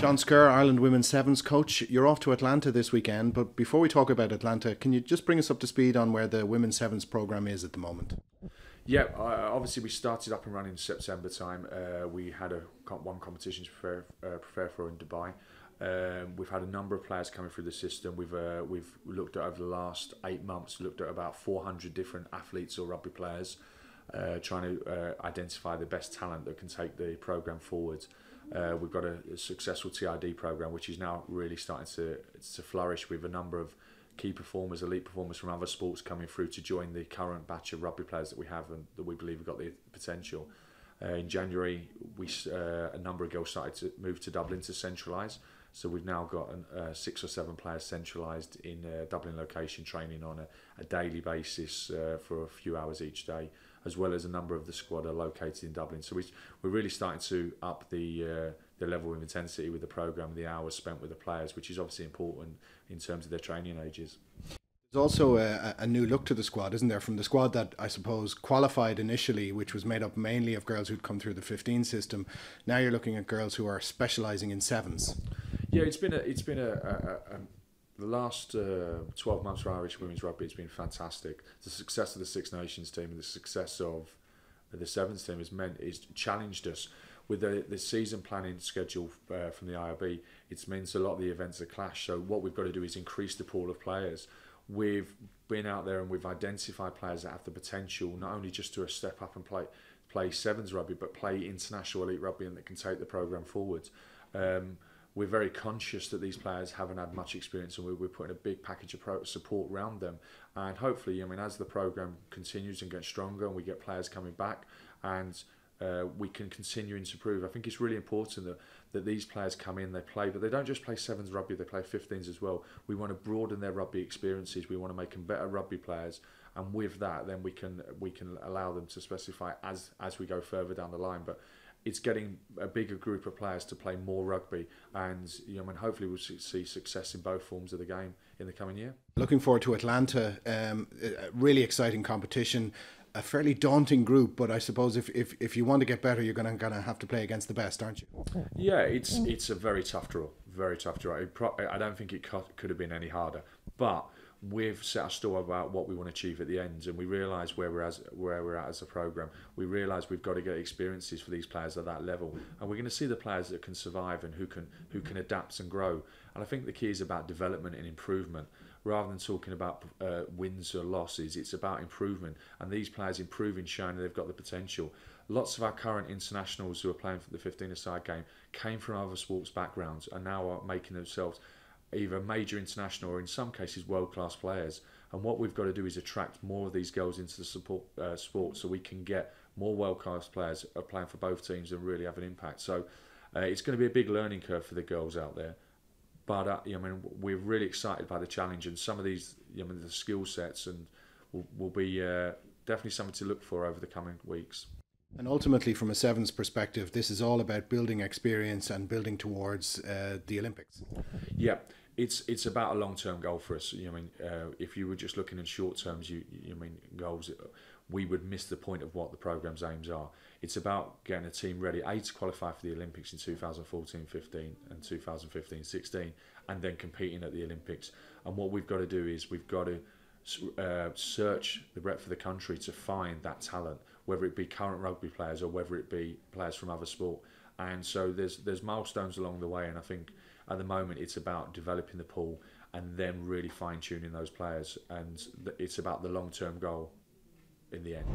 Jon Skurr, Ireland Women's Sevens coach. You're off to Atlanta this weekend, but before we talk about Atlanta, can you just bring us up to speed on where the Women's Sevens programme is at the moment? Yeah, obviously we started up and running in September time. We had one competition to prepare for in Dubai. We've had a number of players coming through the system. We've looked at over the last 8 months, looked at about 400 different athletes or rugby players, trying to identify the best talent that can take the programme forward. We've got a successful TRD programme which is now really starting to flourish with a number of key performers, elite performers from other sports coming through to join the current batch of rugby players that we have and that we believe have got the potential. In January, a number of girls started to move to Dublin to centralise. So we've now got 6 or 7 players centralised in Dublin location, training on a daily basis for a few hours each day, as well as a number of the squad are located in Dublin. So we're really starting to up the level of intensity with the programme, the hours spent with the players, which is obviously important in terms of their training ages. There's also a new look to the squad, isn't there? From the squad that I suppose qualified initially, which was made up mainly of girls who'd come through the 15 system. Now you're looking at girls who are specialising in sevens. Yeah, it's been the last 12 months for Irish women's rugby. It's been fantastic. The success of the Six Nations team and the success of the Sevens team has challenged us. With the season planning schedule from the IRB, it's meant a lot of the events are clash. So what we've got to do is increase the pool of players. We've been out there and we've identified players that have the potential not only just to step up and play sevens rugby, but play international elite rugby and that can take the programme forward. We're very conscious that these players haven't had much experience, and we're putting a big package of support around them. And hopefully, as the programme continues and gets stronger and we get players coming back and we can continue to improve, I think it's really important that these players come in, they play, but they don't just play sevens rugby, they play 15s as well. We want to broaden their rugby experiences, we want to make them better rugby players, and with that then we can allow them to specify as we go further down the line. But it's getting a bigger group of players to play more rugby, and hopefully we'll see success in both forms of the game in the coming year. Looking forward to Atlanta. A really exciting competition, a fairly daunting group, but I suppose if you want to get better, you're going to have to play against the best, aren't you? Yeah, it's a very tough draw. Very tough draw. I don't think it could have been any harder, but we've set our store about what we want to achieve at the end, and we realise where we're at as a programme. We realise we've got to get experiences for these players at that level, and we're going to see the players that can survive and who can adapt and grow. And I think the key is about development and improvement, rather than talking about wins or losses. It's about improvement, and these players improving, showing they've got the potential. Lots of our current internationals who are playing for the 15-a-side game came from other sports backgrounds and now are making themselves either major international or in some cases world-class players. And what we've got to do is attract more of these girls into the sport so we can get more world-class players playing for both teams and really have an impact. So it's going to be a big learning curve for the girls out there. But we're really excited by the challenge, and some of these the skill sets and will be definitely something to look for over the coming weeks. And ultimately, from a sevens perspective, this is all about building experience and building towards the Olympics. Yeah, it's about a long-term goal for us. If you were just looking in short terms, goals, we would miss the point of what the programme's aims are. It's about getting a team ready, to qualify for the Olympics in 2014-15 and 2015-16, and then competing at the Olympics. And what we've got to do is we've got to search the breadth of the country to find that talent, whether it be current rugby players or whether it be players from other sport. And so there's milestones along the way, and I think at the moment it's about developing the pool and then really fine-tuning those players, and it's about the long-term goal in the end.